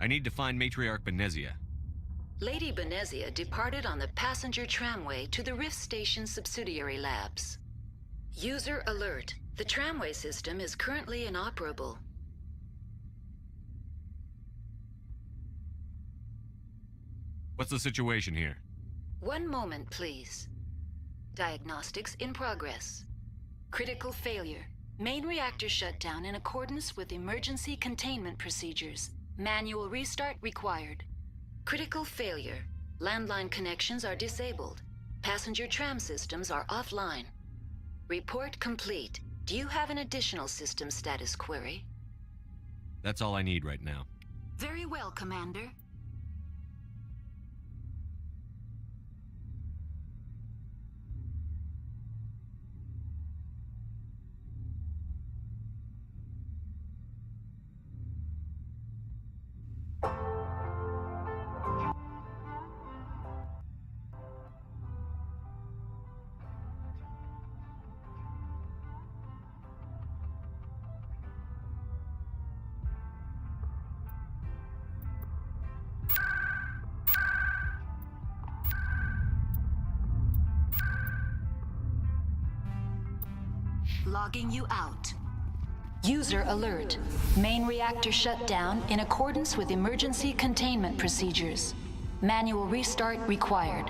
I need to find Matriarch Benezia. Lady Benezia departed on the passenger tramway to the Rift Station subsidiary labs. User alert. The tramway system is currently inoperable. What's the situation here? One moment, please. Diagnostics in progress. Critical failure. Main reactor shut down in accordance with emergency containment procedures. Manual restart required. Critical failure. Landline connections are disabled. Passenger tram systems are offline. Report complete. Do you have an additional system status query? That's all I need right now. Very well, Commander. Logging you out. User alert. Main reactor shut down in accordance with emergency containment procedures. Manual restart required.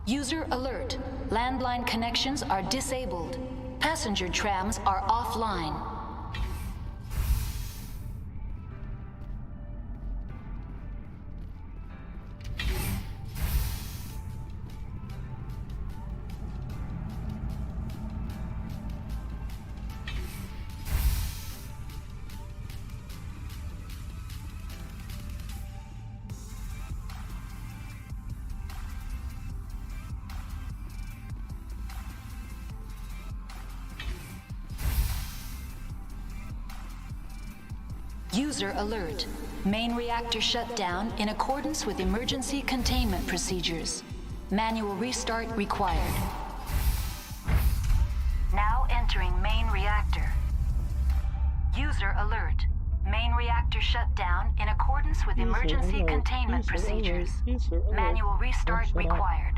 User alert. Landline connections are disabled. Passenger trams are offline. User alert. Main reactor shut down in accordance with emergency containment procedures. Manual restart required. Now entering main reactor. User alert. Main reactor shut down in accordance with emergency containment procedures. Manual restart required.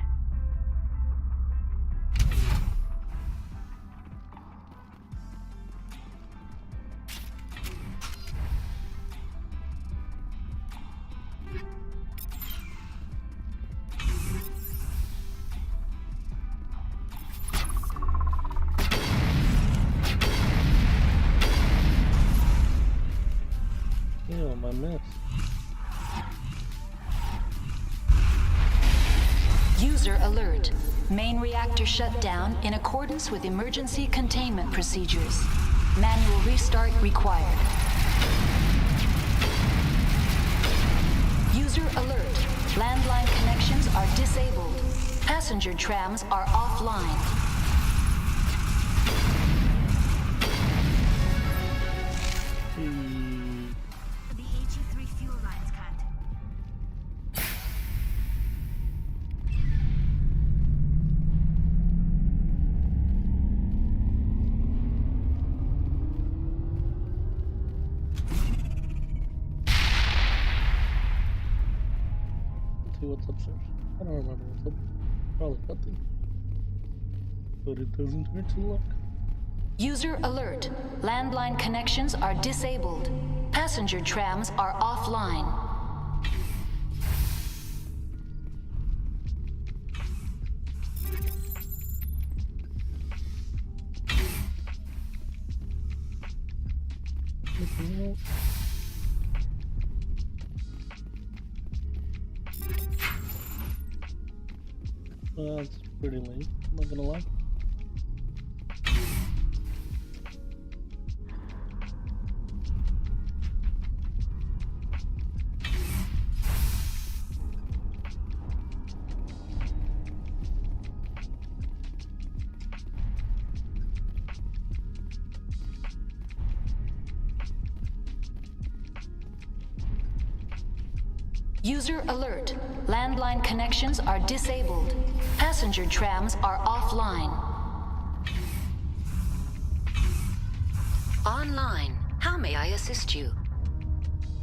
My mess. User alert. Main reactor shut down in accordance with emergency containment procedures. Manual restart required. User alert. Landline connections are disabled. Passenger trams are offline. What's upstairs? I don't remember what's up. Probably nothing. But it doesn't hurt to look. User alert. Landline connections are disabled. Passenger trams are offline. That's pretty lame, I'm not gonna lie. User alert. Landline connections are disabled. Passenger trams are offline. Online. How may I assist you?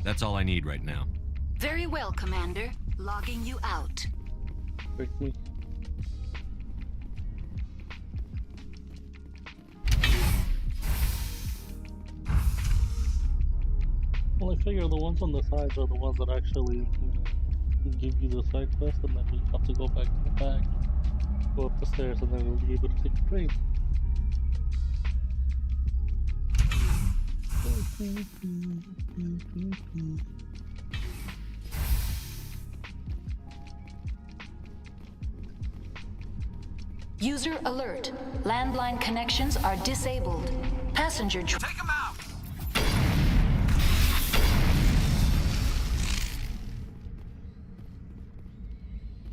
That's all I need right now. Very well, Commander. Logging you out. Break me. Well, I figure the ones on the sides are the ones that actually, give you the side quest, and then you have to go back to the back, go up the stairs, and then you'll be able to take the train. User alert. Landline connections are disabled. Passenger Take him out!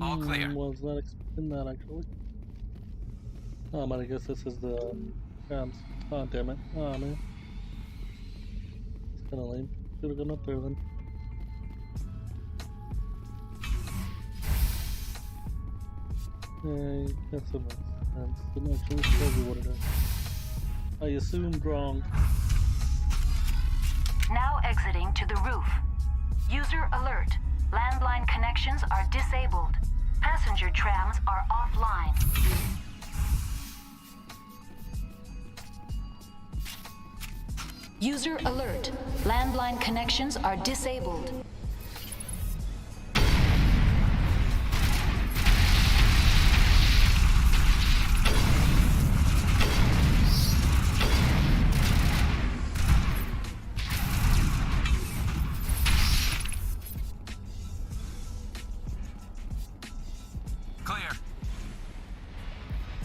All clear. Was not expecting that actually. But I guess this is the trams. Oh damn it. Oh man. It's kinda lame. Should've gone up there then. Hey, that's a nice trams. Didn't actually tell you what it is. I assumed wrong. now exiting to the roof. User alert. Landline connections are disabled. Passenger trams are offline. User alert. Landline connections are disabled. Clear.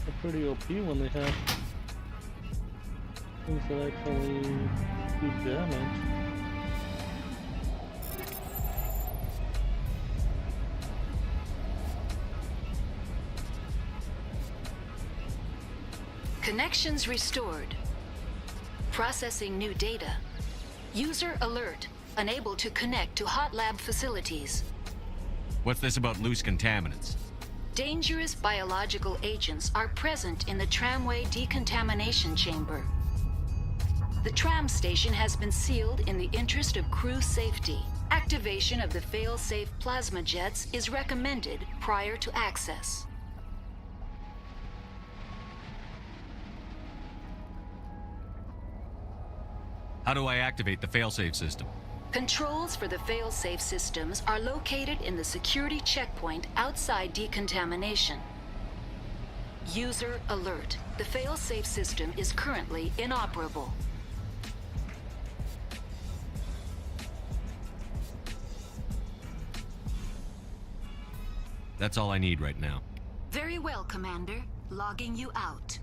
They're pretty OP when they have things that actually do damage. Connections restored. Processing new data. User alert. Unable to connect to hot lab facilities. What's this about loose contaminants? Dangerous biological agents are present in the tramway decontamination chamber. The tram station has been sealed in the interest of crew safety. Activation of the fail-safe plasma jets is recommended prior to access. How do I activate the failsafe system? Controls for the fail-safe systems are located in the security checkpoint outside decontamination. User alert. The fail-safe system is currently inoperable. That's all I need right now. Very well, Commander. Logging you out.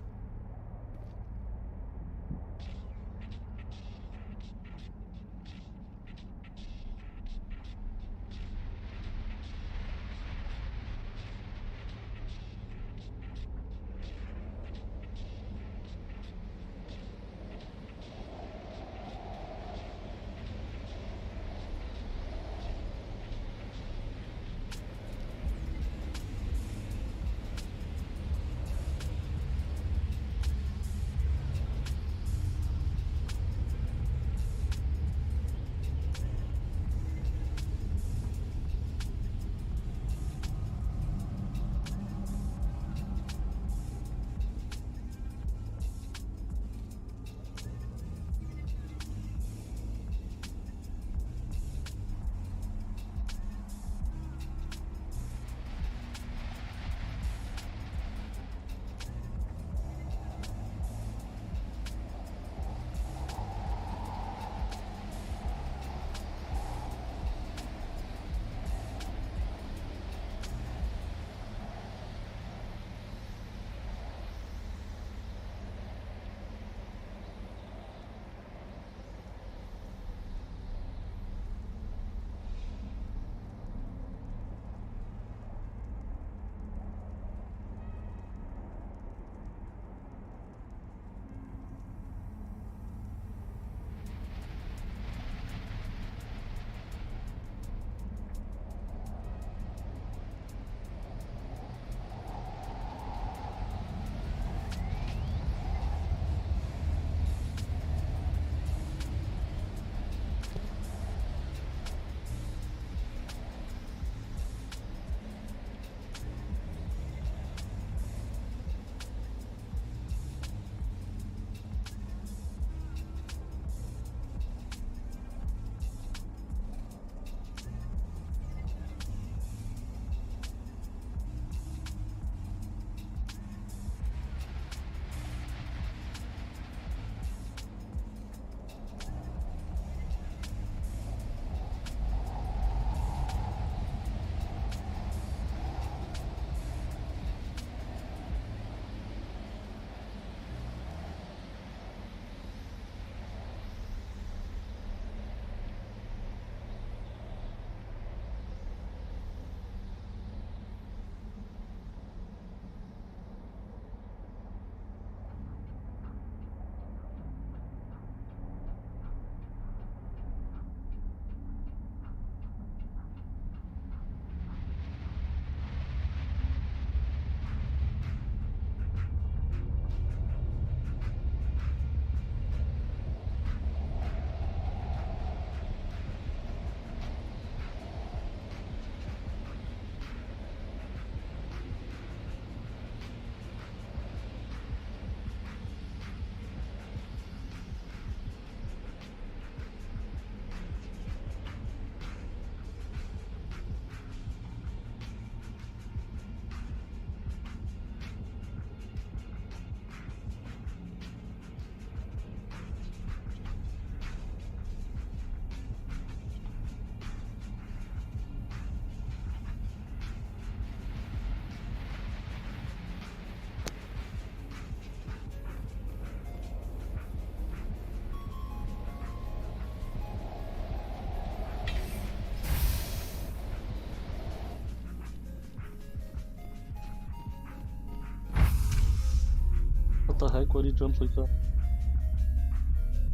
What the heck? Why'd he jump like that?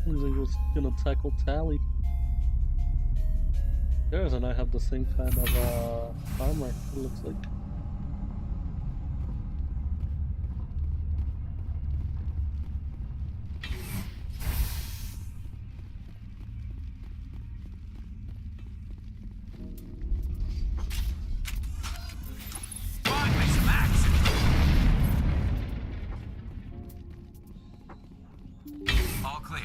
Looks like he was gonna tackle Tally. Garrus and I have the same kind of armor, it looks like. All clear.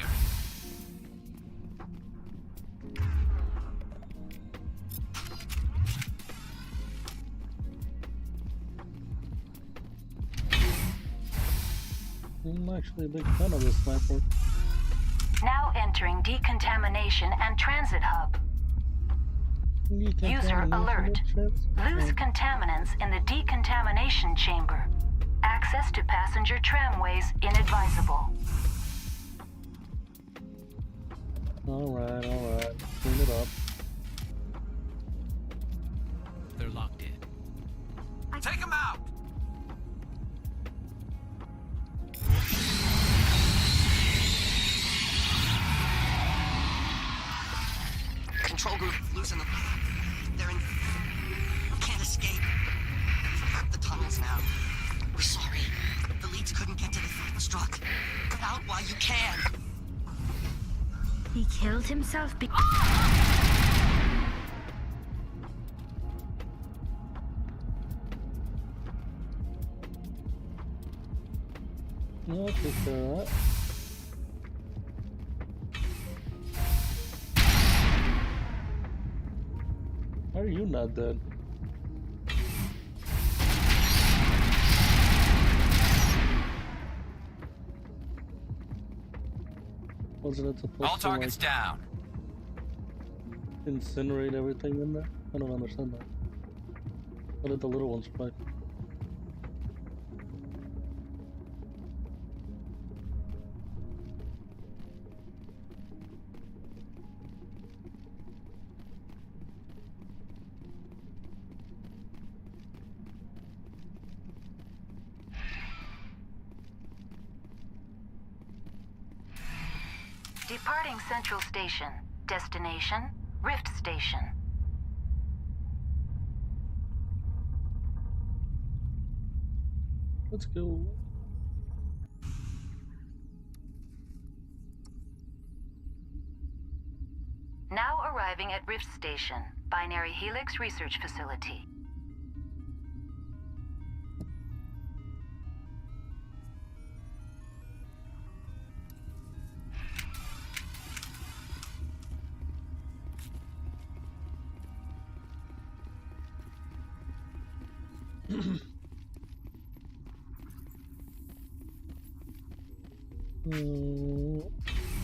I'm actually a big fan of this sniper. Now entering decontamination and transit hub. User alert. Loose contaminants in the decontamination chamber. Access to passenger tramways inadvisable. Alright, alright. Clean it up. They're locked in. Take him out! Control group, losing them. They're in... We can't escape. The tunnels now. We're sorry. The leads couldn't get to the struck. Get out while you can. He killed himself No, I'll take care of that. How are you not dead? Wasn't it supposed All to targets like, down. incinerate everything in there? I don't understand that. What did the little ones play? Departing Central Station. Destination, Rift Station. Let's go. Now arriving at Rift Station, Binary Helix Research Facility.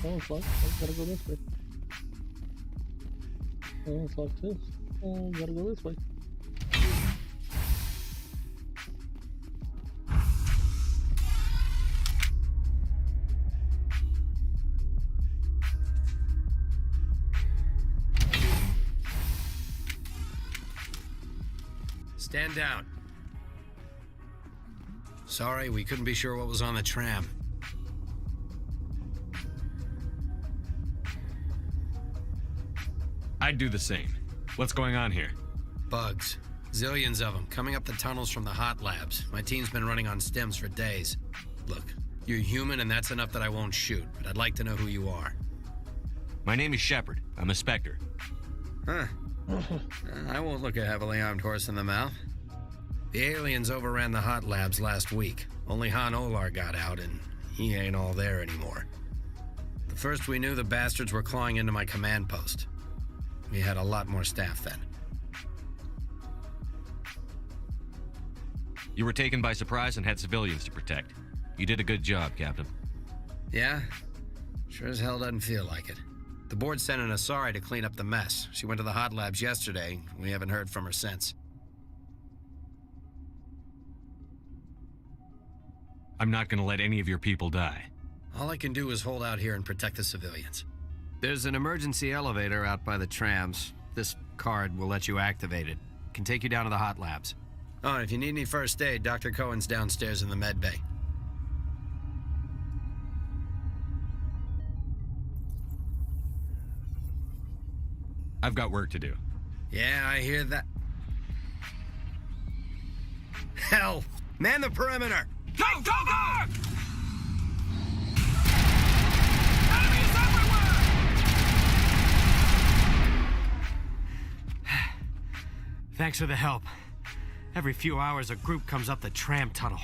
Oh, it's locked. I gotta go this way. Oh, it's locked too. Oh, gotta go this way. Stand down. Sorry, we couldn't be sure what was on the tram. I'd do the same. What's going on here? Bugs. Zillions of them, coming up the tunnels from the hot labs. My team's been running on stems for days. Look, you're human and that's enough that I won't shoot, but I'd like to know who you are. My name is Shepard. I'm a Specter. Huh. I won't look a heavily armed horse in the mouth. The aliens overran the hot labs last week. Only Han Olar got out, and he ain't all there anymore. The first we knew, the bastards were clawing into my command post. We had a lot more staff then. You were taken by surprise and had civilians to protect. You did a good job, Captain. Yeah? Sure as hell doesn't feel like it. The board sent an Asari to clean up the mess. She went to the hot labs yesterday. We haven't heard from her since. I'm not gonna let any of your people die. All I can do is hold out here and protect the civilians. There's an emergency elevator out by the trams. This card will let you activate it. Can take you down to the hot labs. Oh, and if you need any first aid, Dr. Cohen's downstairs in the med bay. I've got work to do. Yeah, I hear that. Hell! Man the perimeter! Go, go, go! Enemies everywhere! Thanks for the help. Every few hours, a group comes up the tram tunnel.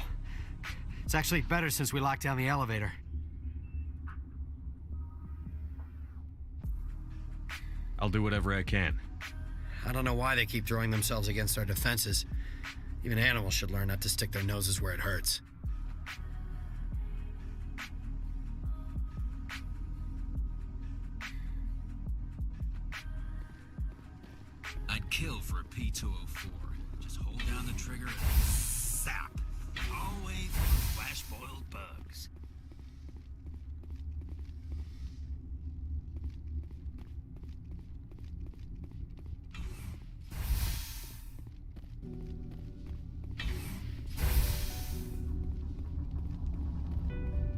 It's actually better since we locked down the elevator. I'll do whatever I can. I don't know why they keep throwing themselves against our defenses. Even animals should learn not to stick their noses where it hurts. I'd kill for a P204. Just hold down the trigger and zap. All the way through flash-boiled bugs.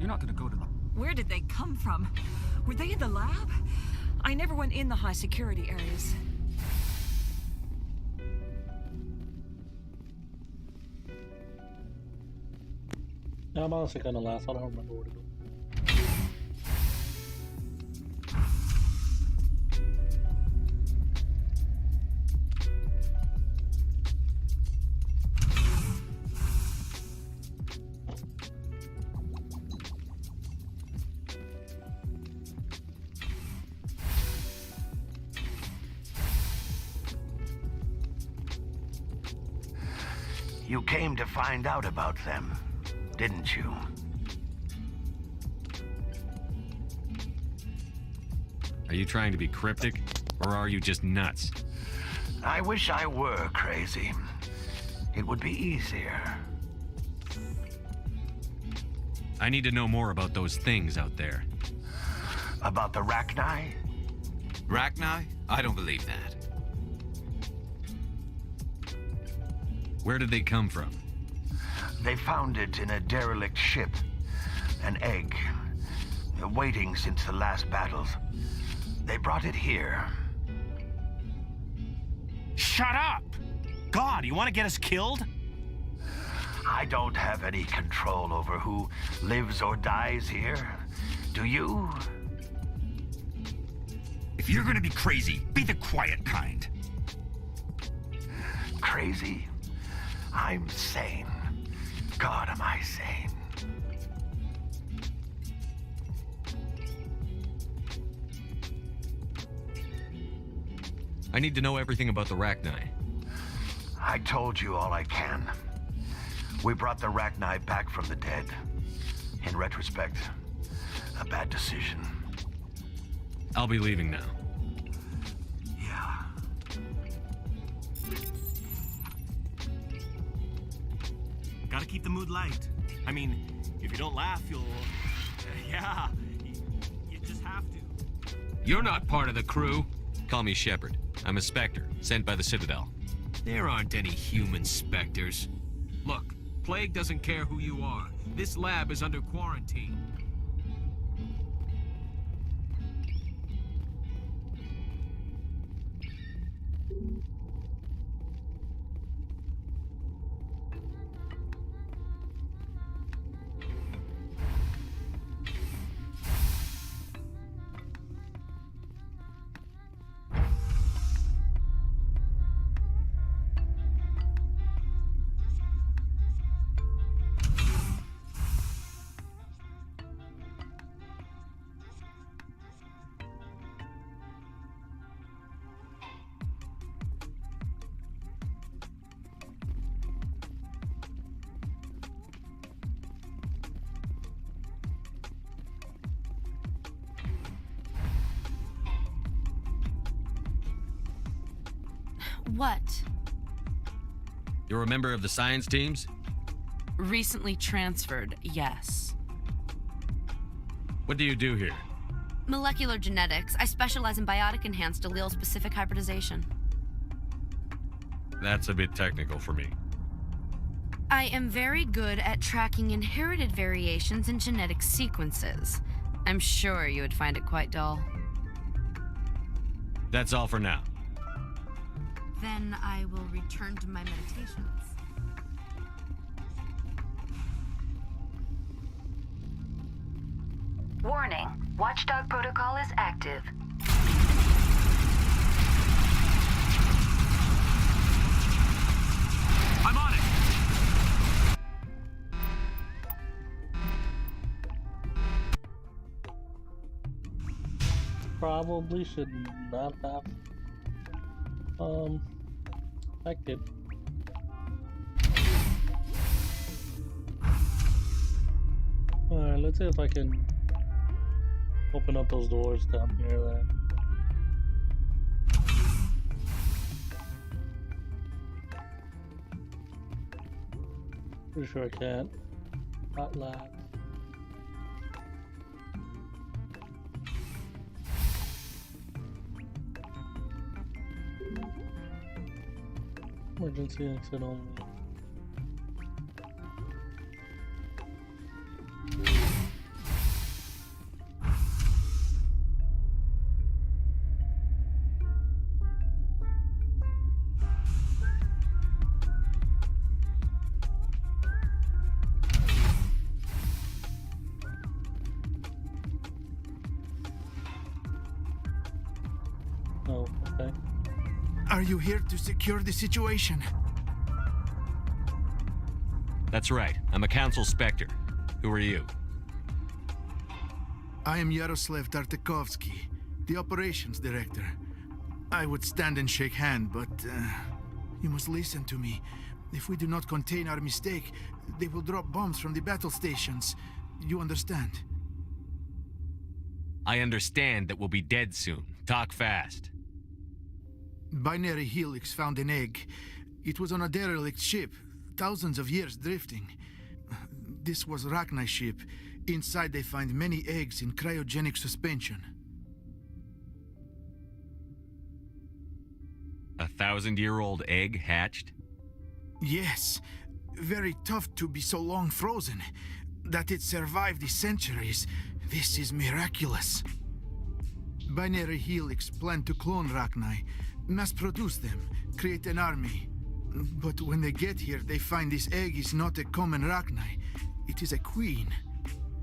You're not gonna go to the... Where did they come from? Were they in the lab? I never went in the high security areas. Yeah, I'm honestly kind of last. I don't remember where to go. You came to find out about them, didn't you? Are you trying to be cryptic, or are you just nuts? I wish I were crazy. It would be easier. I need to know more about those things out there. About the Rachni? Rachni? I don't believe that. Where did they come from? They found it in a derelict ship. An egg. Waiting since the last battles. They brought it here. Shut up! God, you want to get us killed? I don't have any control over who lives or dies here. Do you? If you're gonna be crazy, be the quiet kind. Crazy? I'm sane. God, am I sane? I need to know everything about the Rachni. I told you all I can. We brought the Rachni back from the dead. In retrospect, a bad decision. I'll be leaving now. Yeah. Gotta keep the mood light. I mean, if you don't laugh, you'll... yeah, you just have to. You're not part of the crew. Call me Shepard. I'm a Specter, sent by the Citadel. There aren't any human Specters. Look, Plague doesn't care who you are. This lab is under quarantine. What? You're a member of the science teams? Recently transferred, yes. What do you do here? Molecular genetics. I specialize in biotic-enhanced allele-specific hybridization. That's a bit technical for me. I am very good at tracking inherited variations in genetic sequences. I'm sure you would find it quite dull. That's all for now. Then I will return to my meditations. Warning. Watchdog protocol is active. I'm on it! Probably should not have acted. Alright, let's see if I can open up those doors down here then. Pretty sure I can't. Hot lab. Emergency exit only. Oh, okay. Are you here to secure the situation? That's right. I'm a Council Specter. Who are you? I am Yaroslav Tartakovsky, the operations director. I would stand and shake hand, but you must listen to me. If we do not contain our mistake, they will drop bombs from the battle stations. You understand? I understand that we'll be dead soon. Talk fast. Binary Helix found an egg. It was on a derelict ship, thousands of years drifting. This was Rachni's ship. Inside they find many eggs in cryogenic suspension. 1,000-year-old egg hatched? Yes. Very tough to be so long frozen. That it survived the centuries. This is miraculous. Binary Helix planned to clone Rachni, mass-produce them, create an army. But when they get here, they find this egg is not a common Rachni. It is a queen.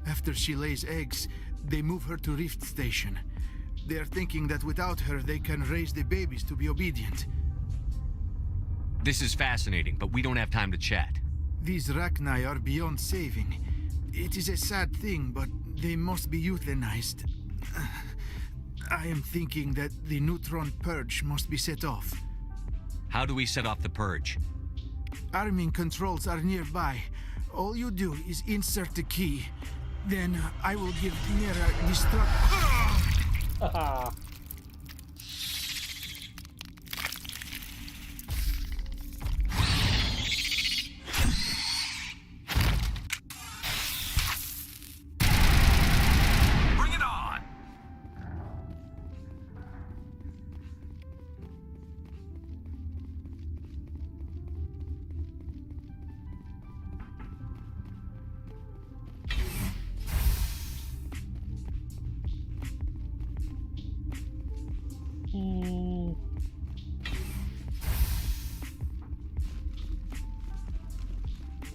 After she lays eggs, they move her to Rift Station. They are thinking that without her, they can raise the babies to be obedient. This is fascinating, but we don't have time to chat. These Rachni are beyond saving. It is a sad thing, but they must be euthanized. I am thinking that the neutron purge must be set off. How do we set off the purge? Arming controls are nearby. All you do is insert the key. Then I will give Mira destruct. Bring it on!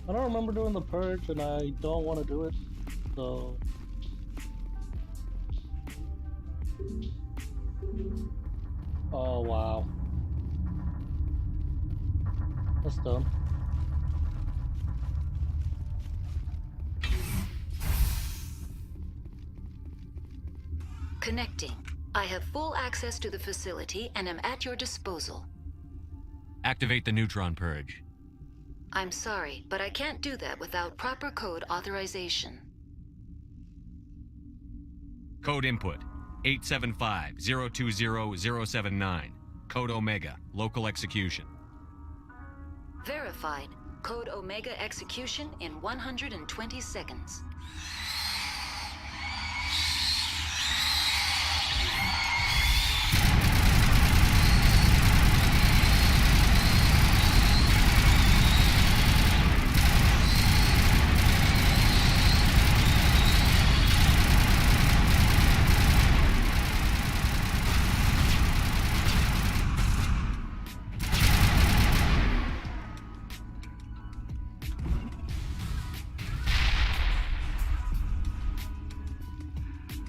I don't remember doing the purge, and I don't want to do it, so... Oh, wow. That's dumb. Connecting. I have full access to the facility and am at your disposal. Activate the neutron purge. I'm sorry, but I can't do that without proper code authorization. Code input 875-020-079. Code Omega. Local execution. Verified. Code Omega execution in 120 seconds.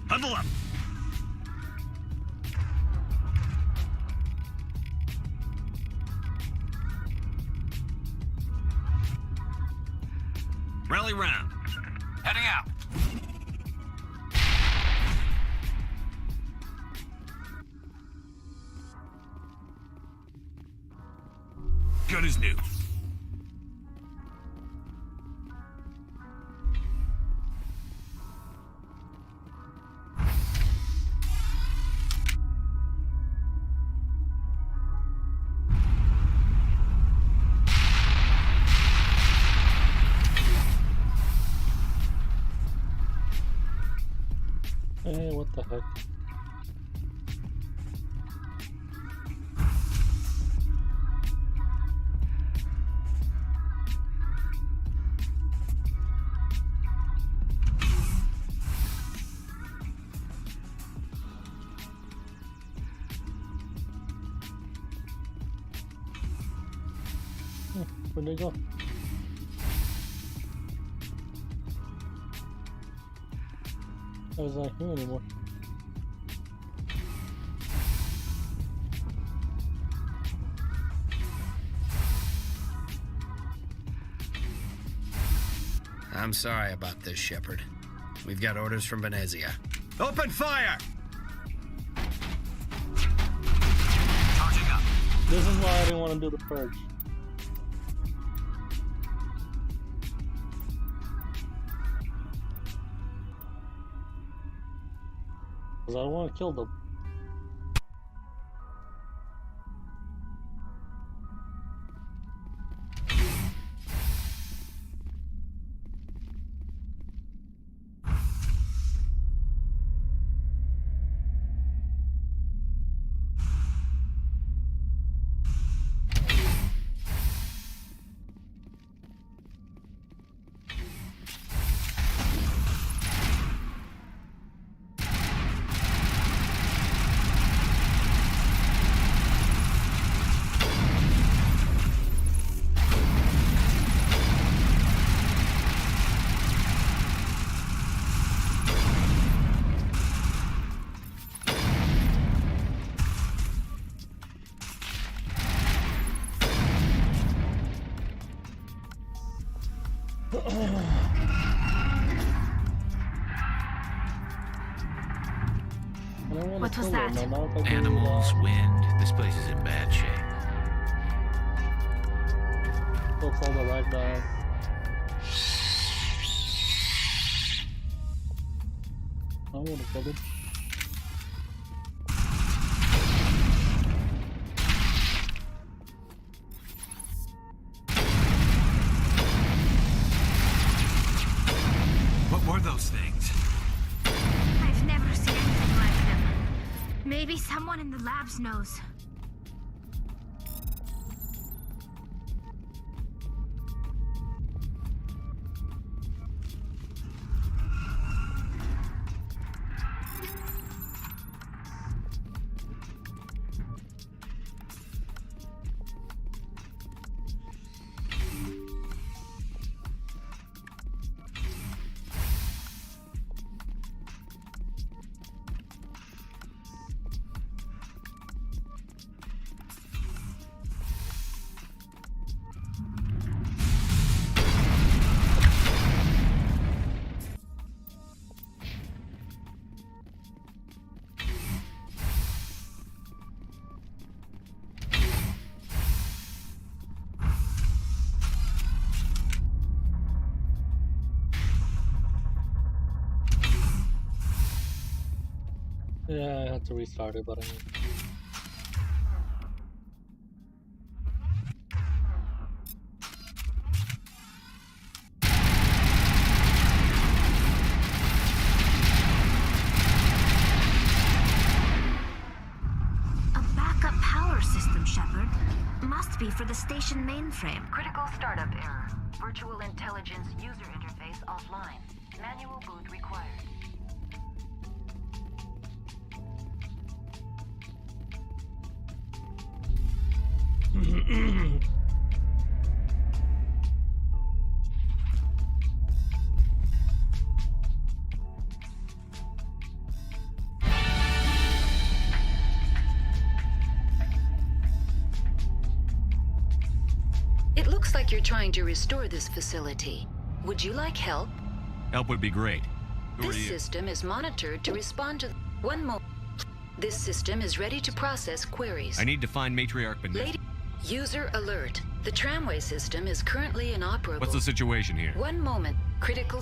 Huddle up. Rally round. Heading out. Good as new. Hey, what the heck? Where'd they go? I was not here anymore. I'm sorry about this, Shepard. We've got orders from Venezia. Open fire! Charging up. This is why I didn't want to do the purge. Because I don't want to kill them. What was that? Animals, wind. This place is in bad shape. Let's all the right down. I want to kill them. What were those things? I've never seen anything like them. Maybe someone in the labs knows. Yeah, I had to restart it, but I mean... A backup power system, Shepard. Must be for the station mainframe. Critical startup error. Virtual intelligence user interface offline. Manual boot required. like you're trying to restore this facility. Would you like help? Help would be great. Who are This you? system is monitored to respond to... One moment. This system is ready to process queries. I need to find Matriarch Beneath. Lady... User alert. The tramway system is currently inoperable. What's the situation here? One moment. Critical...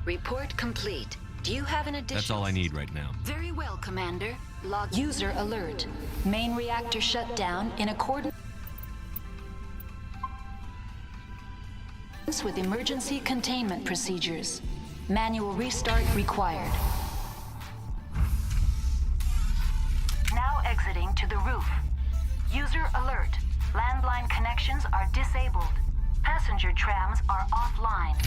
Report complete. Do you have an additional... That's all I need right now. Very well, Commander. Log... User alert. Main reactor shut down in accordance with emergency containment procedures. Manual restart required. Now exiting to the roof. User alert. Landline connections are disabled. Passenger trams are offline.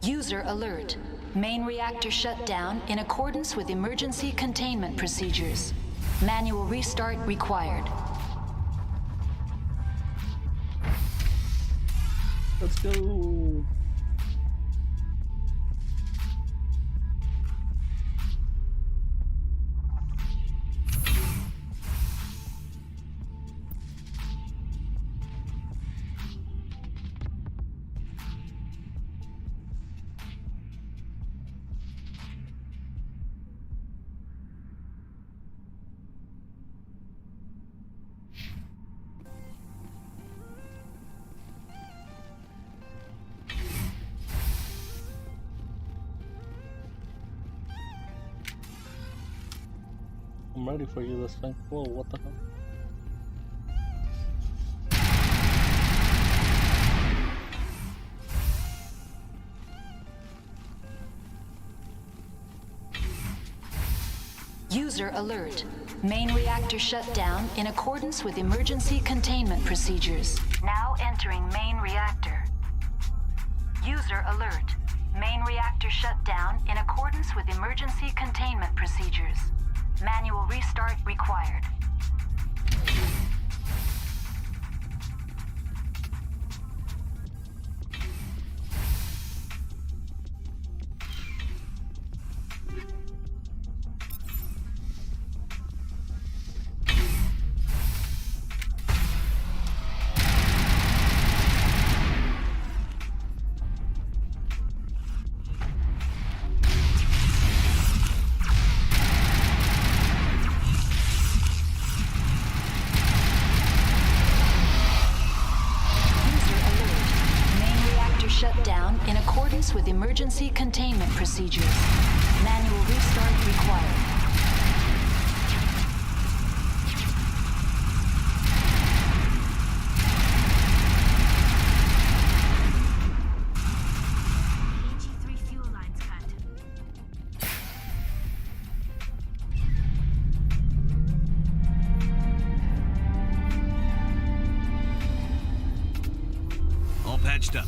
User alert. Main reactor shut down in accordance with emergency containment procedures. Manual restart required. Let's go. I'm ready for you this time. Whoa, what the hell? User alert. Main reactor shut down in accordance with emergency containment procedures. Now entering main reactor. User alert. Main reactor shut down in accordance with emergency containment procedures. Manual restart required. With emergency containment procedures. Manual restart required. AG3 fuel lines cut. All patched up.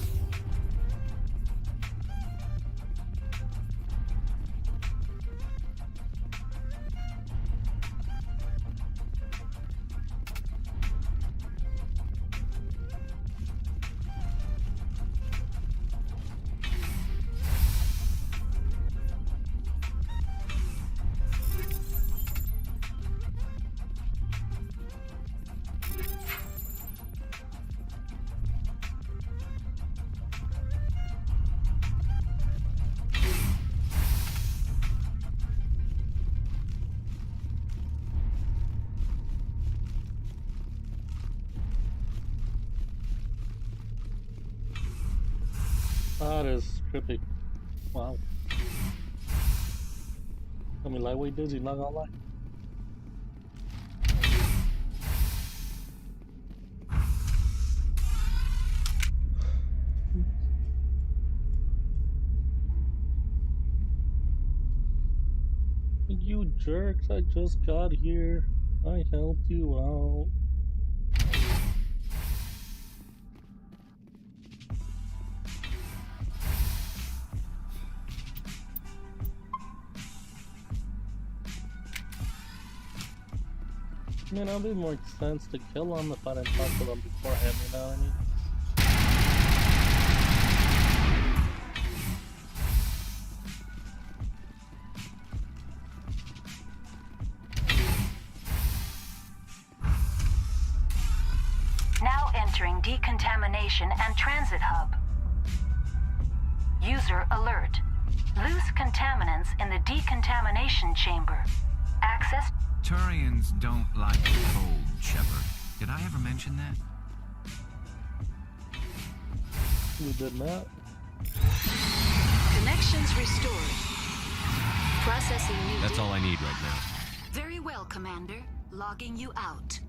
That is trippy. Wow. I mean, lightweight dizzy, not gonna lie. You jerks, I just got here. I helped you out. I mean, it'll be more sense to kill them if I didn't talk to them beforehand, you know what I mean? Now entering decontamination and transit hub. User alert. Loose contaminants in the decontamination chamber. Access. Turians don't like the cold, Shepard. Did I ever mention that? We did not. Connections restored. Processing new. That's all I need right now. Very well, Commander. Logging you out.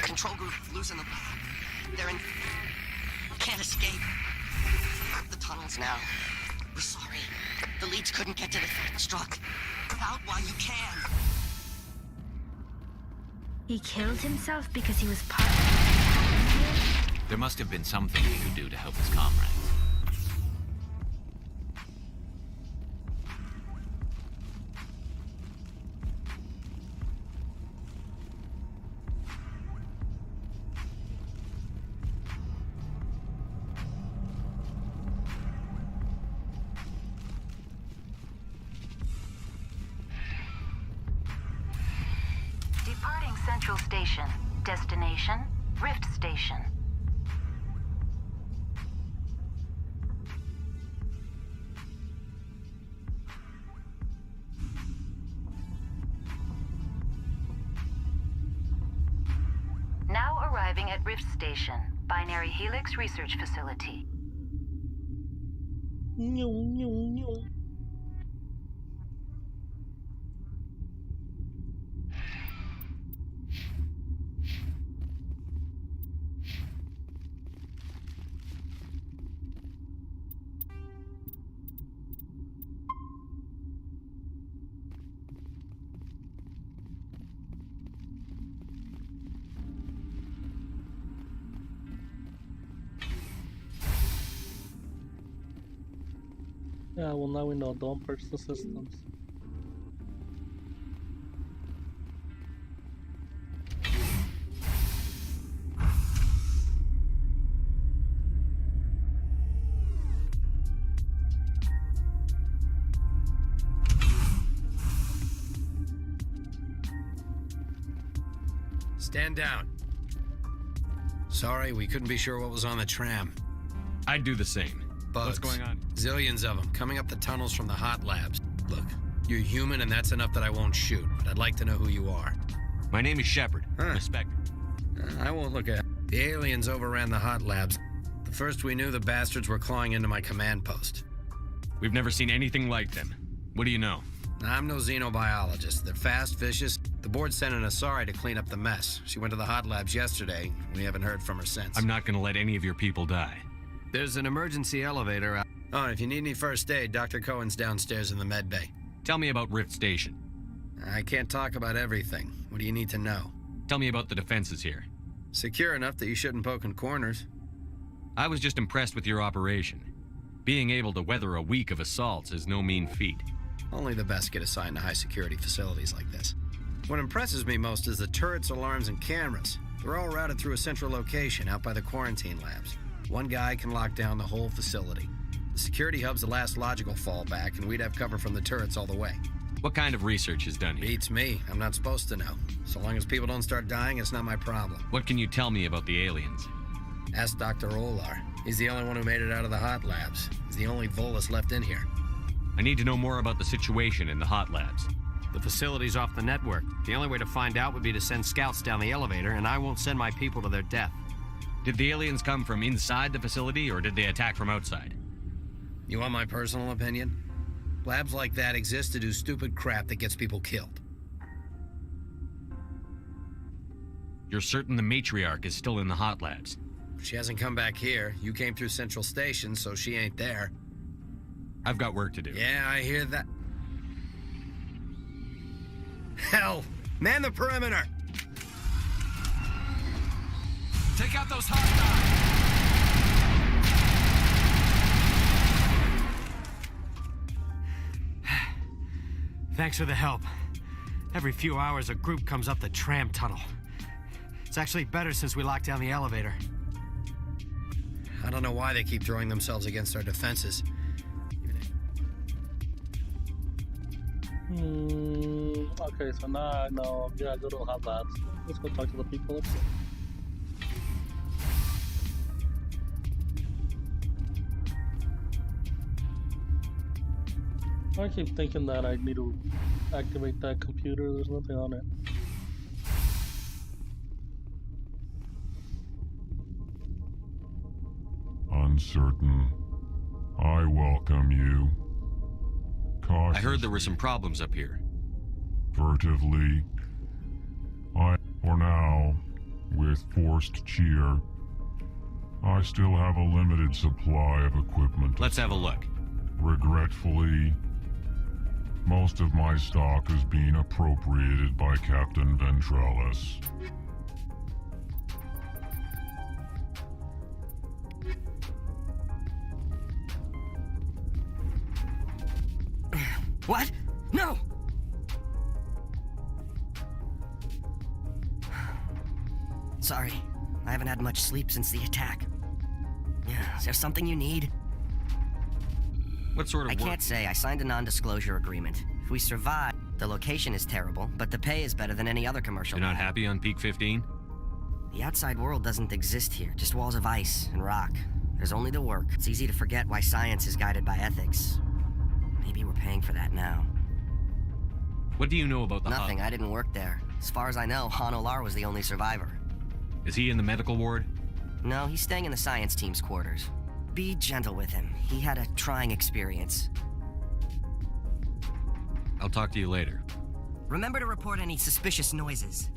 Control group losing the... They're in... Can't escape. The tunnels now. We're sorry. The leads couldn't get to the struck. Get out while you can. He killed himself because he was part of it. There must have been something he could do to help his comrades. Departing Central Station. Destination, Rift Station. Now arriving at Rift Station, Binary Helix Research Facility. Yeah, well now we know, don't purchase the systems. Stand down. Sorry, we couldn't be sure what was on the tram. I'd do the same. Bugs. What's going on? Zillions of them, coming up the tunnels from the hot labs. Look, you're human and that's enough that I won't shoot, but I'd like to know who you are. My name is Shepard. I'm a Specter. I won't look at... The aliens overran the hot labs. The first we knew, the bastards were clawing into my command post. We've never seen anything like them. What do you know? I'm no xenobiologist. They're fast, vicious. The board sent an Asari to clean up the mess. She went to the hot labs yesterday. We haven't heard from her since. I'm not gonna let any of your people die. There's an emergency elevator out. Oh, if you need any first aid, Dr. Cohen's downstairs in the med bay. Tell me about Rift Station. I can't talk about everything. What do you need to know? Tell me about the defenses here. Secure enough that you shouldn't poke in corners. I was just impressed with your operation. Being able to weather a week of assaults is no mean feat. Only the best get assigned to high-security facilities like this. What impresses me most is the turrets, alarms, and cameras. They're all routed through a central location out by the quarantine labs. One guy can lock down the whole facility. The security hub's the last logical fallback, and we'd have cover from the turrets all the way. What kind of research is done here? Beats me. I'm not supposed to know. So long as people don't start dying, it's not my problem. What can you tell me about the aliens? Ask Dr. Olar. He's the only one who made it out of the hot labs. He's the only Volus left in here. I need to know more about the situation in the hot labs. The facility's off the network. The only way to find out would be to send scouts down the elevator, and I won't send my people to their death. Did the aliens come from inside the facility, or did they attack from outside? You want my personal opinion? Labs like that exist to do stupid crap that gets people killed. You're certain the matriarch is still in the hot labs? She hasn't come back here. You came through Central Station, so she ain't there. I've got work to do. Yeah, I hear that. Hell! Man the perimeter! Take out those hostiles! Thanks for the help. Every few hours, a group comes up the tram tunnel. It's actually better since we locked down the elevator. I don't know why they keep throwing themselves against our defenses. Okay, so now I know. Yeah, they don't have that. Let's go talk to the people. I keep thinking that I need to activate that computer. There's nothing on it. Uncertain. I welcome you. I heard there were some problems up here. Furtively. For now, with forced cheer, I still have a limited supply of equipment. Let's have a look. Regretfully, most of my stock is being appropriated by Captain Ventralis. What? No! Sorry, I haven't had much sleep since the attack. Is there something you need? What sort of I can't say. I signed a non-disclosure agreement. If we survive, the location is terrible, but the pay is better than any other commercial. You're not happy on Peak 15? The outside world doesn't exist here, just walls of ice and rock. There's only the work. It's easy to forget why science is guided by ethics. Maybe we're paying for that now. What do you know about the hub? Nothing. I didn't work there. As far as I know, Han Olar was the only survivor. Is he in the medical ward? No, he's staying in the science team's quarters. Be gentle with him. He had a trying experience. I'll talk to you later. Remember to report any suspicious noises.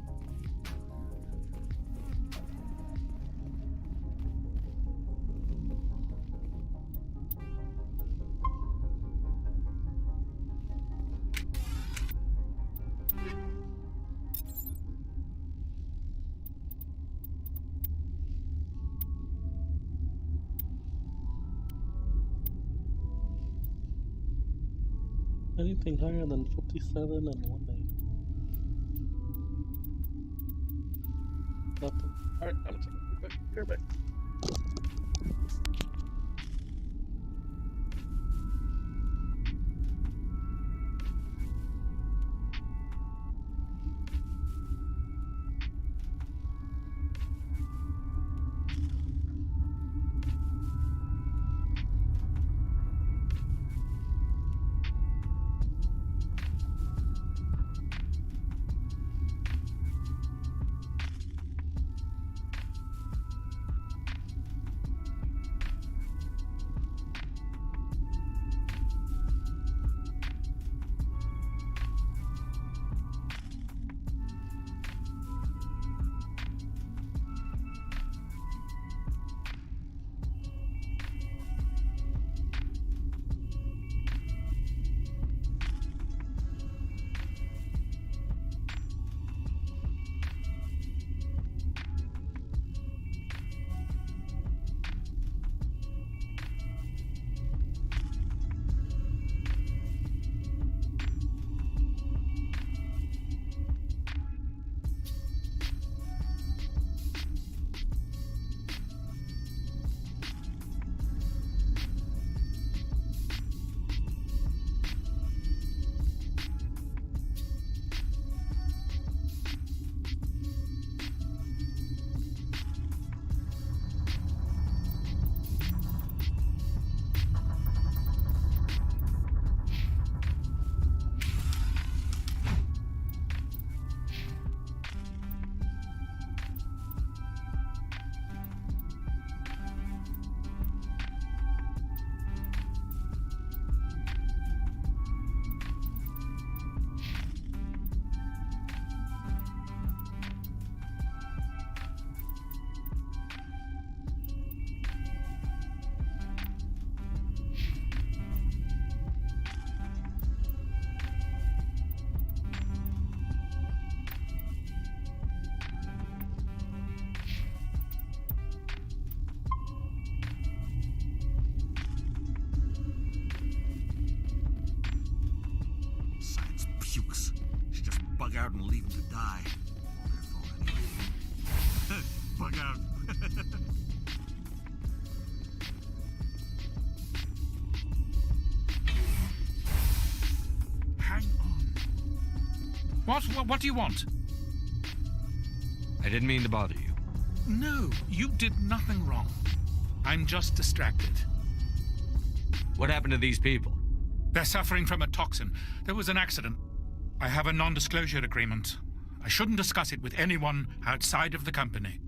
Anything higher than 57 and 180. Nothing. Alright, I'm taking it back. out and leave him to die. Their fault anyway. Bug out. Hang on. What do you want? I didn't mean to bother you. No, you did nothing wrong. I'm just distracted. What happened to these people? They're suffering from a toxin. There was an accident. I have a non-disclosure agreement. I shouldn't discuss it with anyone outside of the company.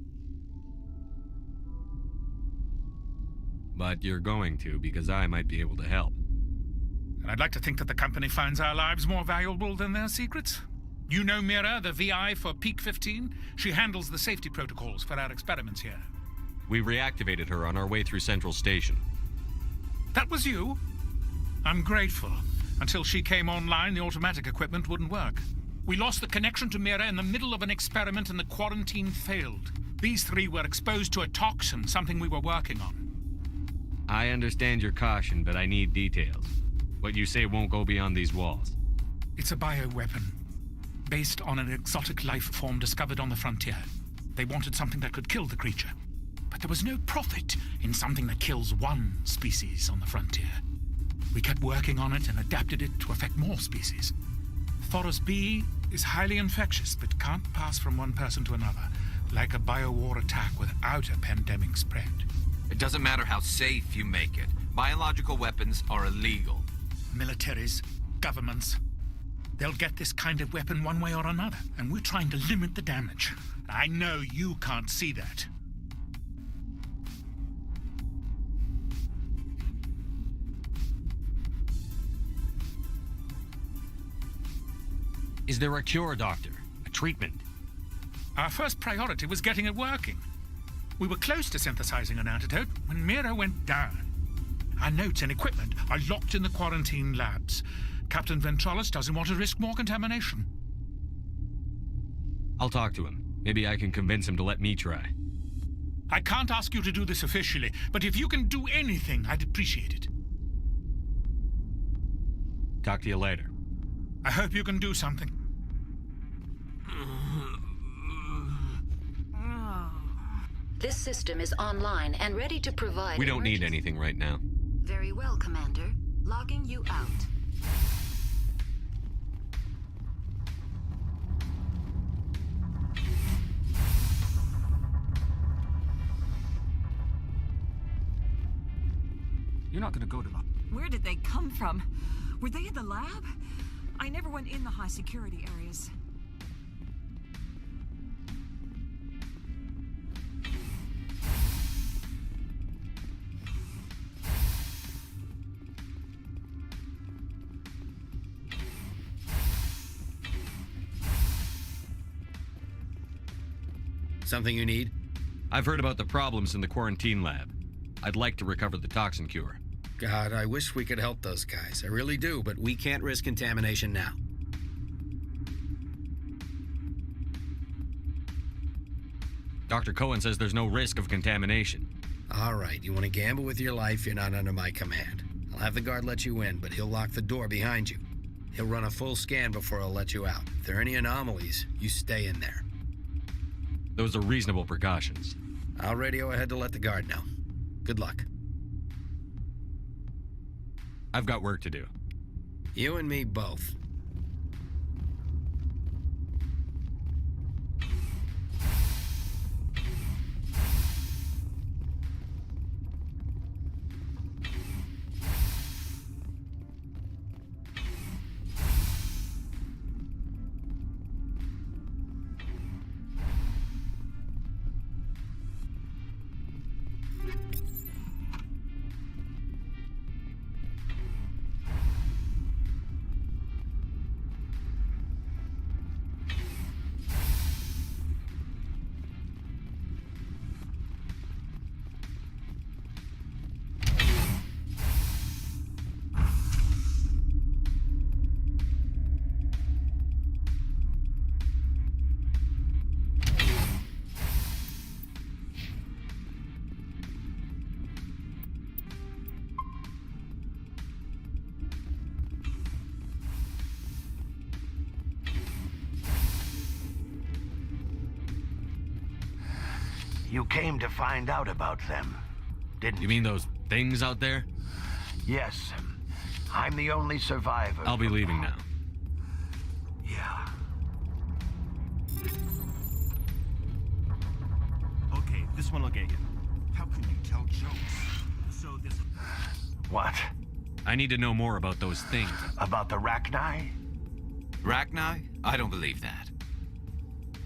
But you're going to, because I might be able to help. And I'd like to think that the company finds our lives more valuable than their secrets. You know Mira, the VI for Peak 15? She handles the safety protocols for our experiments here. We reactivated her on our way through Central Station. That was you? I'm grateful. Until she came online, the automatic equipment wouldn't work. We lost the connection to Mira in the middle of an experiment and the quarantine failed. These three were exposed to a toxin, something we were working on. I understand your caution, but I need details. What you say won't go beyond these walls. It's a bioweapon, based on an exotic life form discovered on the frontier. They wanted something that could kill the creature. But there was no profit in something that kills one species on the frontier. We kept working on it and adapted it to affect more species. Thoros B is highly infectious, but can't pass from one person to another, like a biowar attack without a pandemic spread. It doesn't matter how safe you make it. Biological weapons are illegal. Militaries, governments, they'll get this kind of weapon one way or another, and we're trying to limit the damage. I know you can't see that. Is there a cure, Doctor? A treatment? Our first priority was getting it working. We were close to synthesizing an antidote when Mira went down. Our notes and equipment are locked in the quarantine labs. Captain Ventralis doesn't want to risk more contamination. I'll talk to him. Maybe I can convince him to let me try. I can't ask you to do this officially, but if you can do anything, I'd appreciate it. Talk to you later. I hope you can do something. This system is online and ready to provide... We don't need anything right now. Very well, Commander. Logging you out. You're not gonna go to the... Where did they come from? Were they in the lab? I never went in the high security areas. Something you need? I've heard about the problems in the quarantine lab. I'd like to recover the toxin cure. God, I wish we could help those guys. I really do, but we can't risk contamination now. Dr. Cohen says there's no risk of contamination. All right, you want to gamble with your life, you're not under my command. I'll have the guard let you in, but he'll lock the door behind you. He'll run a full scan before he'll let you out. If there are any anomalies, you stay in there. Those are reasonable precautions. I'll radio ahead to let the guard know. Good luck. I've got work to do. You and me both. You came to find out about them, didn't you? You mean those things out there? Yes. I'm the only survivor. I'll be leaving now. Yeah. Okay, this one will get you. How can you tell jokes? So this... What? I need to know more about those things. About the Rachni? Rachni? I don't believe that.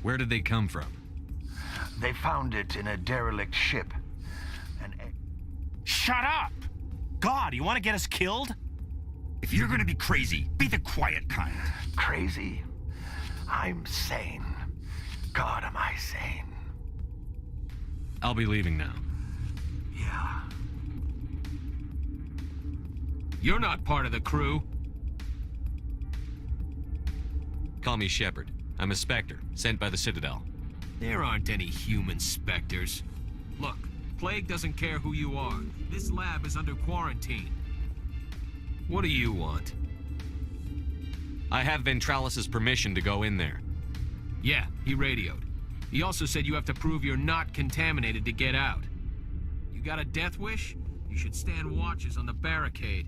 Where did they come from? They found it in a derelict ship. Shut up! God, you want to get us killed? If you're gonna be crazy, be the quiet kind. Crazy? I'm sane. God, am I sane? I'll be leaving now. Yeah. You're not part of the crew. Call me Shepard. I'm a Specter, sent by the Citadel. There aren't any human Specters. Look, Plague doesn't care who you are. This lab is under quarantine. What do you want? I have Ventralis's permission to go in there. Yeah, he radioed. He also said you have to prove you're not contaminated to get out. You got a death wish? You should stand watches on the barricade.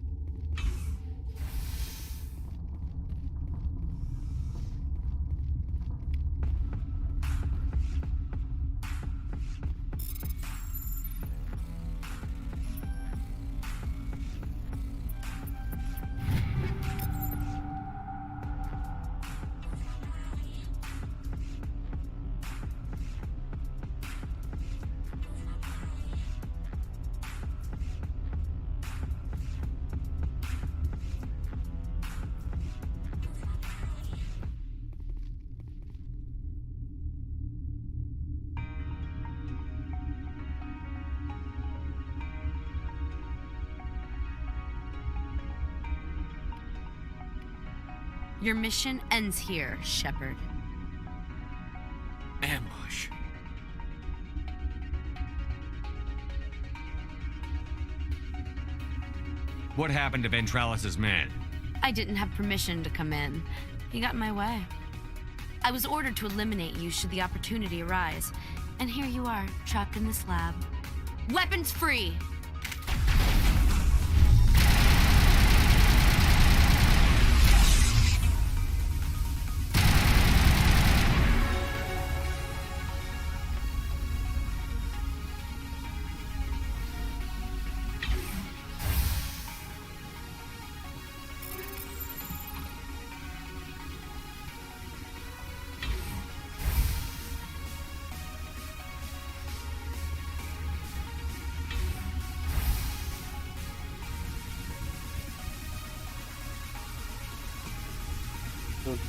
Your mission ends here, Shepard. Ambush. What happened to Ventralis's man? I didn't have permission to come in. He got in my way. I was ordered to eliminate you should the opportunity arise. And here you are, trapped in this lab. Weapons free!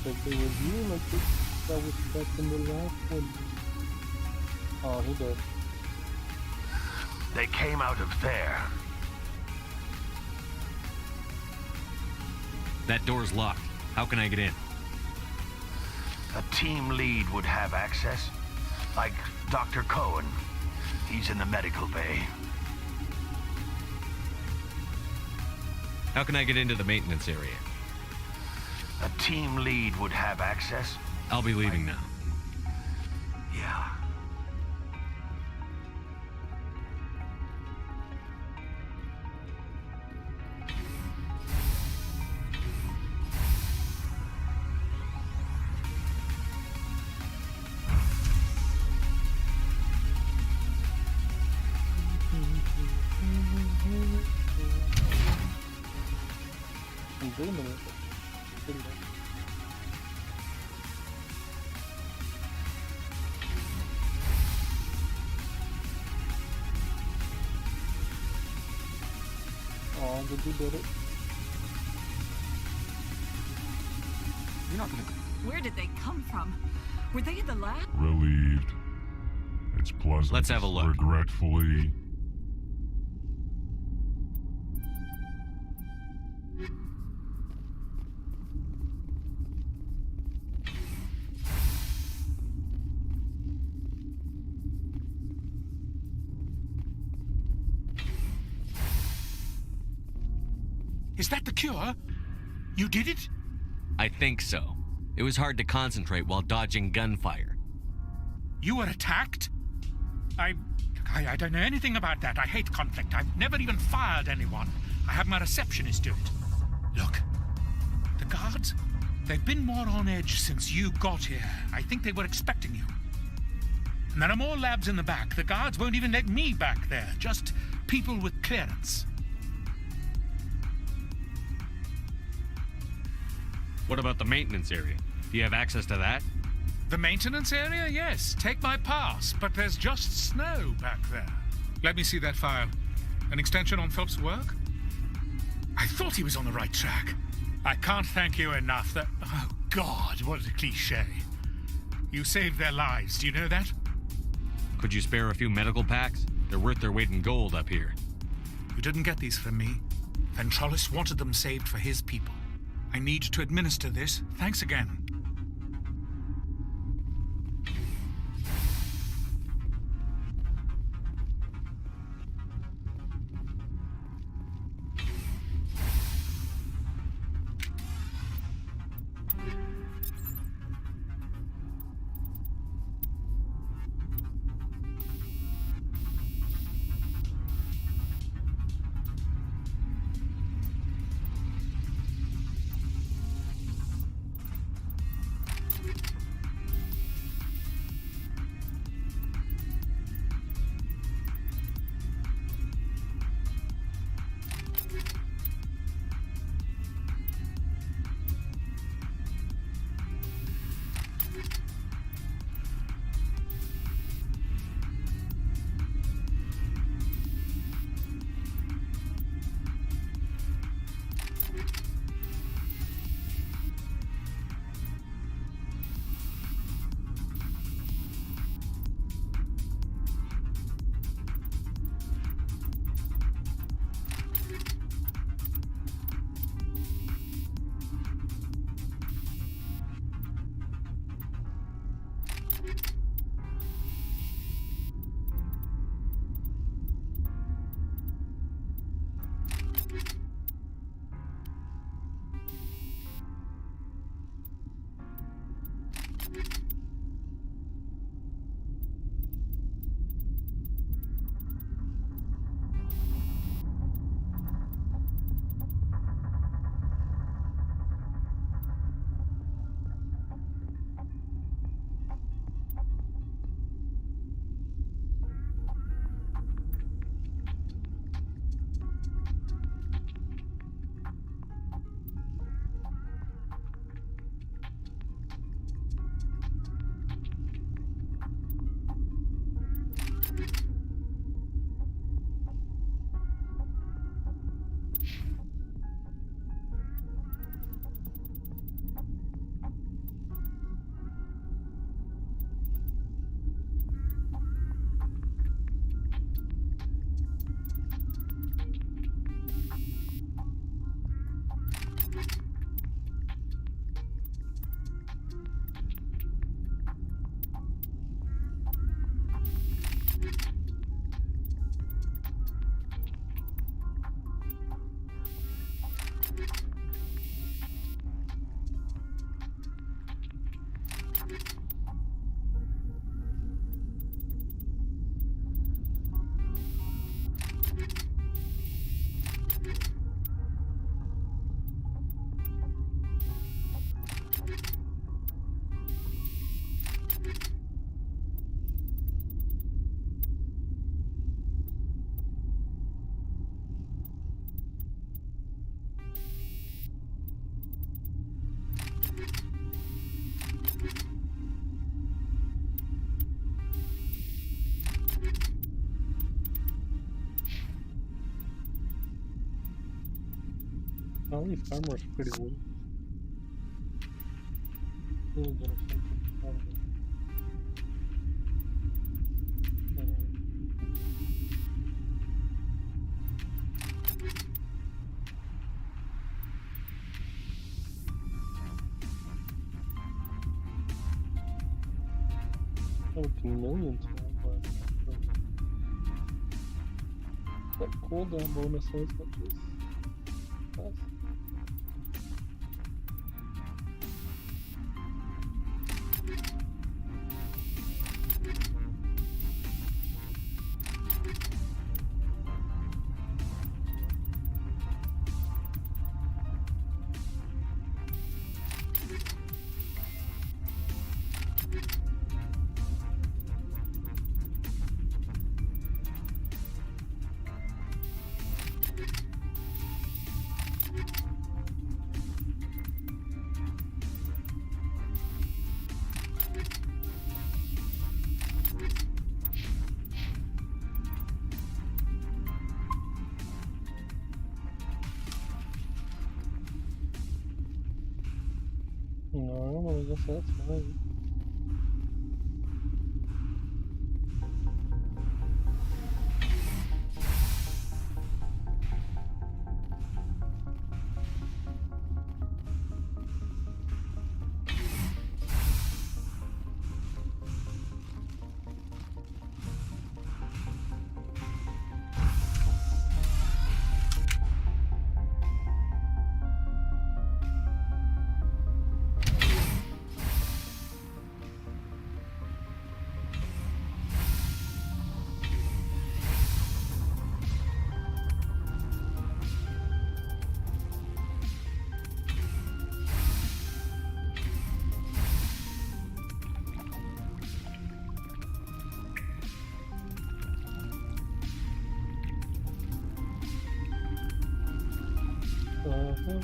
That they was you like this that was stuck in the last one. Oh, he did. They came out of there. That door's locked. How can I get in? A team lead would have access. Like Dr. Cohen. He's in the medical bay. How can I get into the maintenance area? A team lead would have access. I'll be leaving now. Yeah. Wait a minute. Oh, did you get it? You're not gonna... Where did they come from? Were they in the lab? Relieved. It's pleasant. Let's have a look. Regretfully. Is that the cure? You did it? I think so. It was hard to concentrate while dodging gunfire. You were attacked? I don't know anything about that. I hate conflict. I've never even fired anyone. I have my receptionist do it. Look, the guards, they've been more on edge since you got here. I think they were expecting you. And there are more labs in the back. The guards won't even let me back there. Just people with clearance. What about the maintenance area? Do you have access to that? The maintenance area? Yes. Take my pass. But there's just snow back there. Let me see that file. An extension on Phelps' work? I thought he was on the right track. I can't thank you enough. Oh, God, what a cliche. You saved their lives. Do you know that? Could you spare a few medical packs? They're worth their weight in gold up here. You didn't get these from me. Ventrollis wanted them saved for his people. I need to administer this. Thanks again. Well, these armor's pretty weak. Still gonna something wrong with it. Millions more, but cooldown bonuses, which is nice. No, well, I guess that's fine.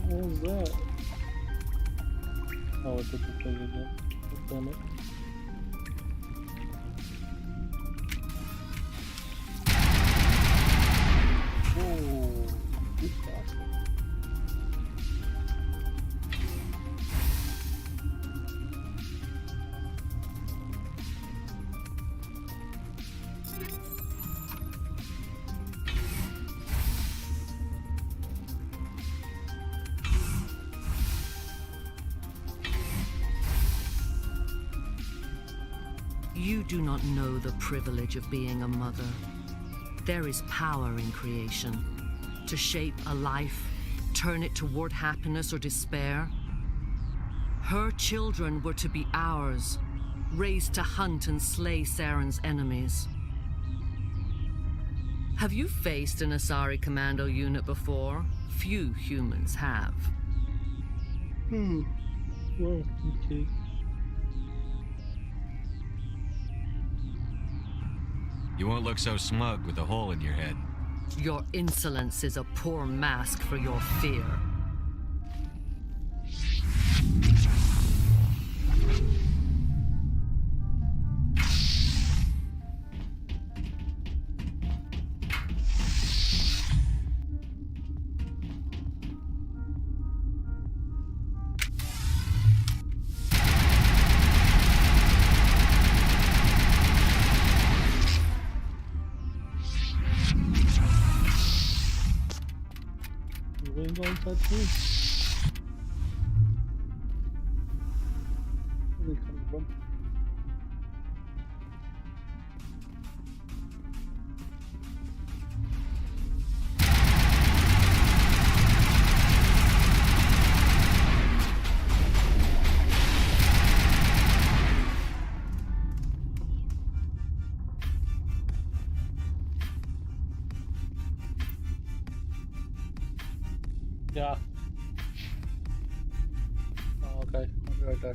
What was that? Oh, it did the thing again. Damn it. Oh, good bastard. You do not know the privilege of being a mother. There is power in creation. To shape a life, turn it toward happiness or despair. Her children were to be ours, raised to hunt and slay Saren's enemies. Have you faced an Asari commando unit before? Few humans have. Well, okay. You won't look so smug with a hole in your head. Your insolence is a poor mask for your fear. You ain't gonna touch me. Where are they coming from? Yeah. Oh, okay. I'll be right there.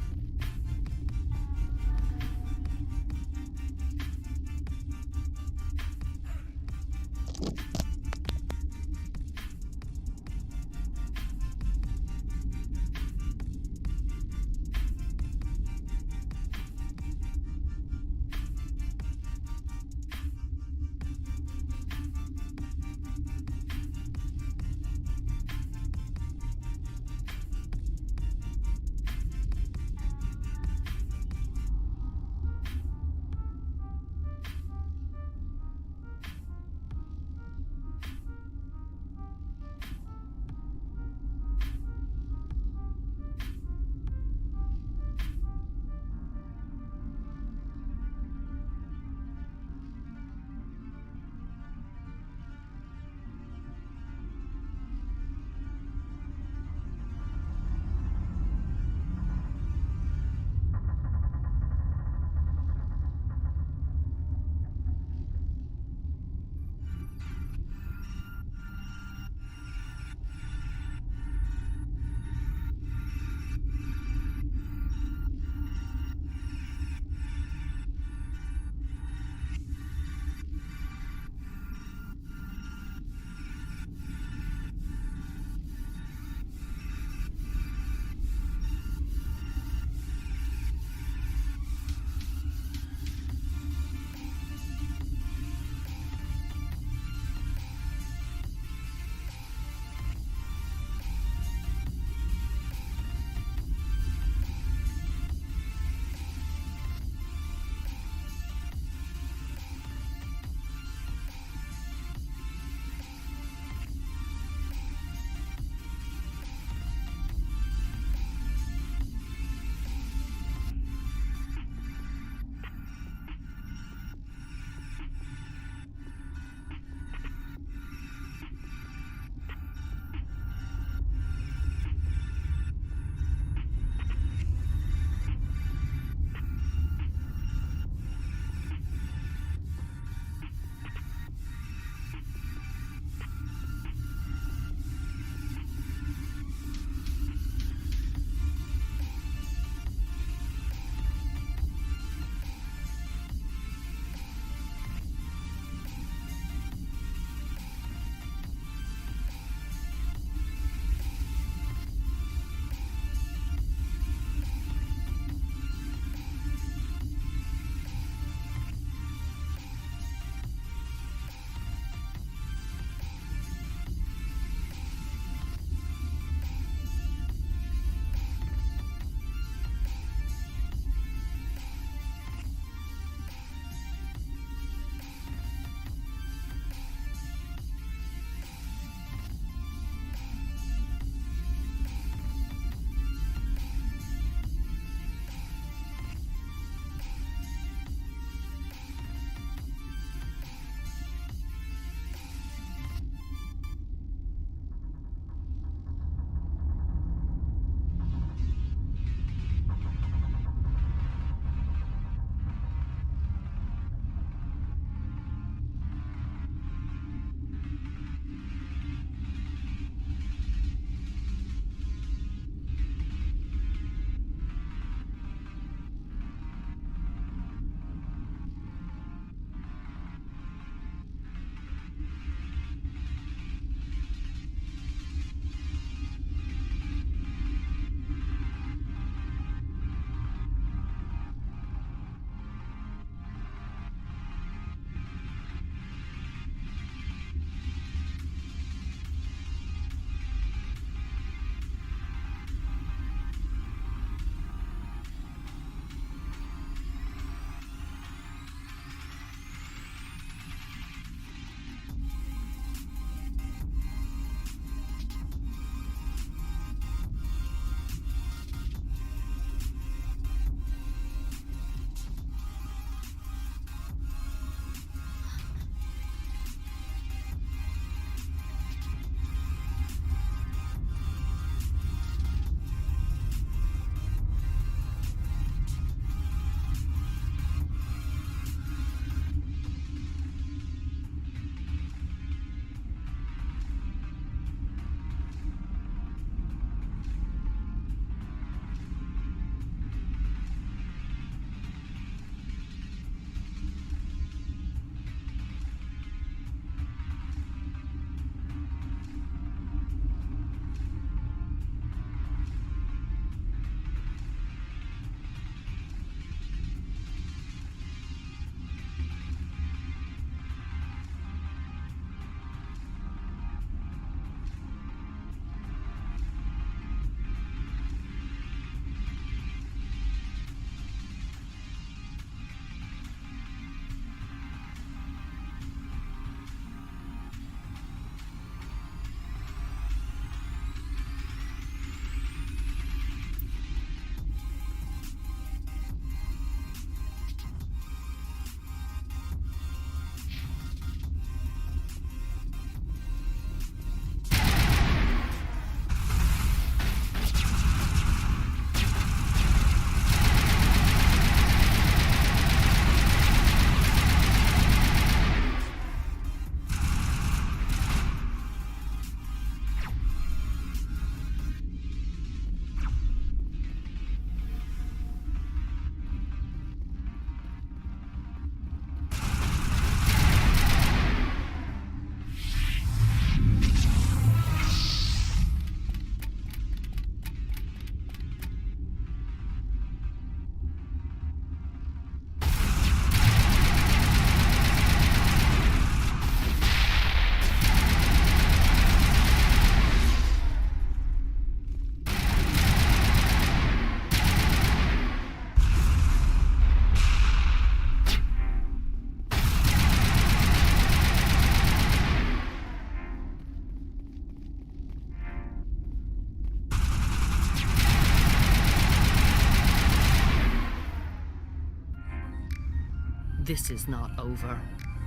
This is not over.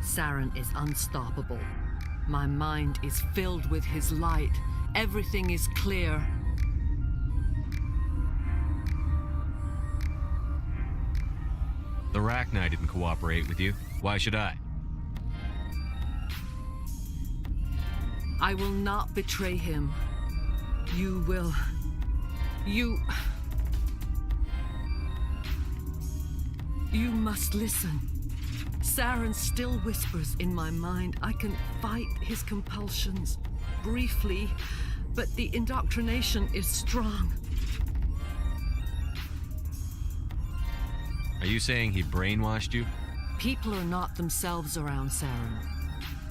Saren is unstoppable. My mind is filled with his light. Everything is clear. The Rachni didn't cooperate with you. Why should I? I will not betray him. You will. You must listen. Saren still whispers in my mind. I can fight his compulsions. Briefly, but the indoctrination is strong. Are you saying he brainwashed you? People are not themselves around Saren.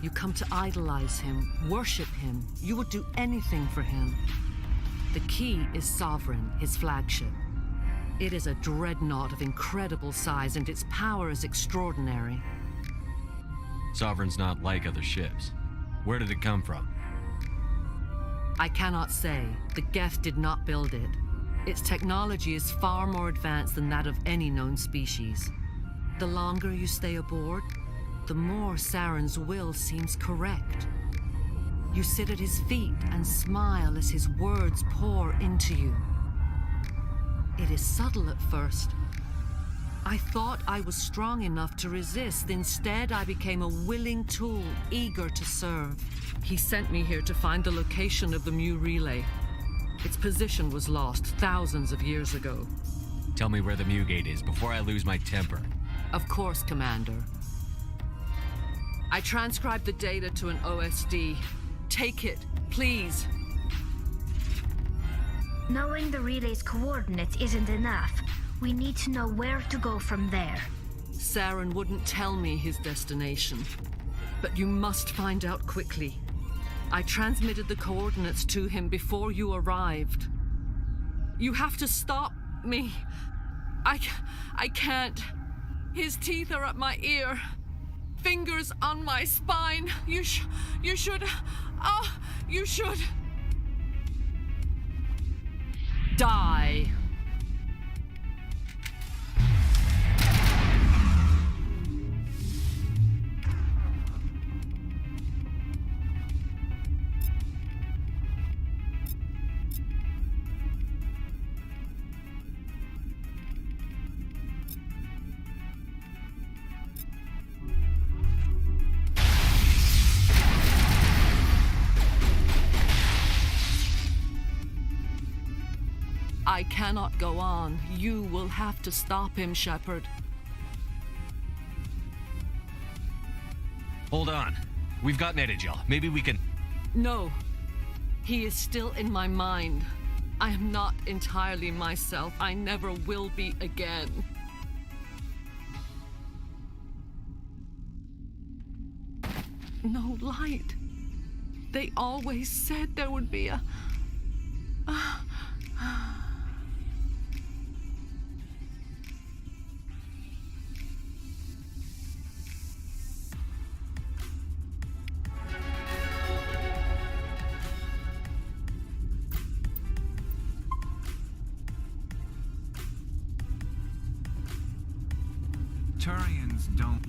You come to idolize him, worship him. You would do anything for him. The key is Sovereign, his flagship. It is a dreadnought of incredible size, and its power is extraordinary. Sovereign's not like other ships. Where did it come from? I cannot say. The Geth did not build it. Its technology is far more advanced than that of any known species. The longer you stay aboard, the more Saren's will seems correct. You sit at his feet and smile as his words pour into you. It is subtle at first. I thought I was strong enough to resist. Instead, I became a willing tool, eager to serve. He sent me here to find the location of the Mu relay. Its position was lost thousands of years ago. Tell me where the Mu gate is before I lose my temper. Of course, Commander. I transcribed the data to an OSD. Take it, please. Knowing the relay's coordinates isn't enough. We need to know where to go from there. Saren wouldn't tell me his destination. But you must find out quickly. I transmitted the coordinates to him before you arrived. You have to stop me. I can't. His teeth are at my ear. Fingers on my spine. You should. You should. Die. I cannot go on. You will have to stop him, Shepard. Hold on. We've got Netagel. Maybe we can... No. He is still in my mind. I am not entirely myself. I never will be again. No light. They always said there would be a... Turians don't...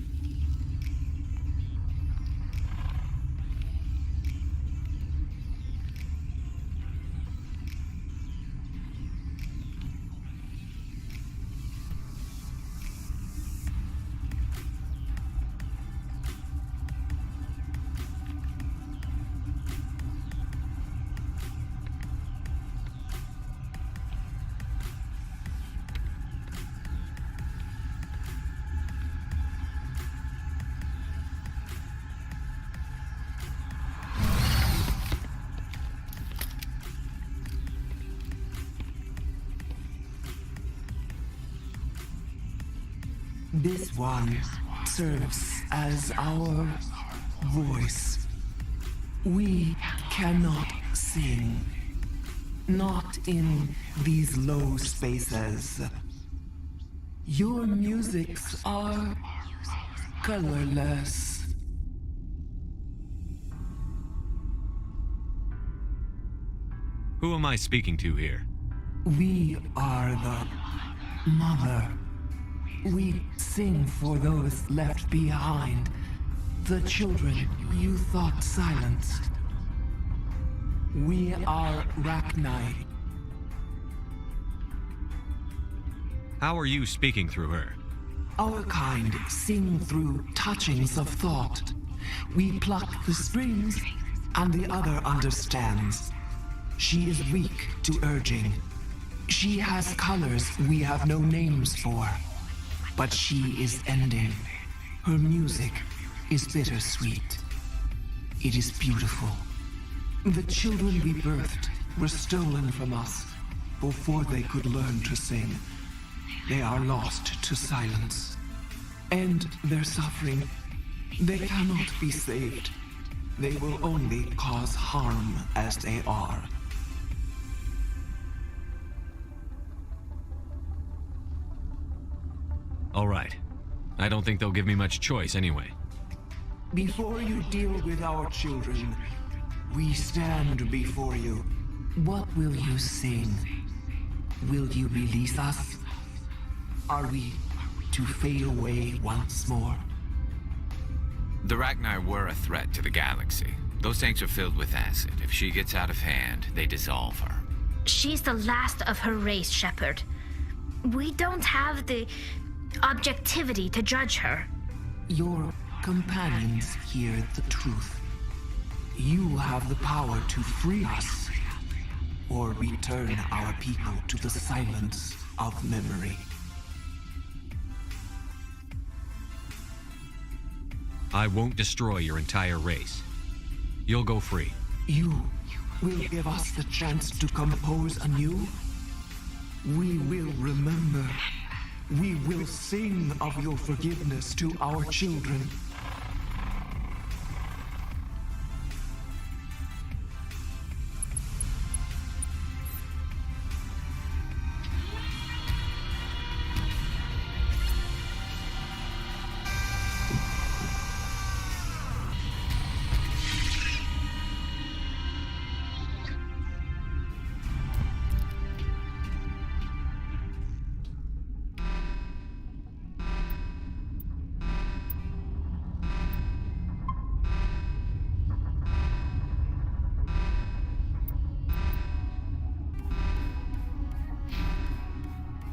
This one serves as our voice. We cannot sing. Not in these low spaces. Your musics are colorless. Who am I speaking to here? We are the Mother. We sing for those left behind. The children you thought silenced. We are Rachni. How are you speaking through her? Our kind sing through touchings of thought. We pluck the strings, and the other understands. She is weak to urging. She has colors we have no names for. But she is ending. Her music is bittersweet. It is beautiful. The children we birthed were stolen from us before they could learn to sing. They are lost to silence. And their suffering, they cannot be saved. They will only cause harm as they are. All right. I don't think they'll give me much choice anyway. Before you deal with our children, we stand before you. What will you sing? Will you release us? Are we to fade away once more? The Rachni were a threat to the galaxy. Those tanks are filled with acid. If she gets out of hand, they dissolve her. She's the last of her race, Shepard. We don't have the objectivity to judge her. Your companions hear the truth. You have the power to free us, or return our people to the silence of memory. I won't destroy your entire race. You'll go free. You will give us the chance to compose anew? We will remember. We will sing of your forgiveness to our children.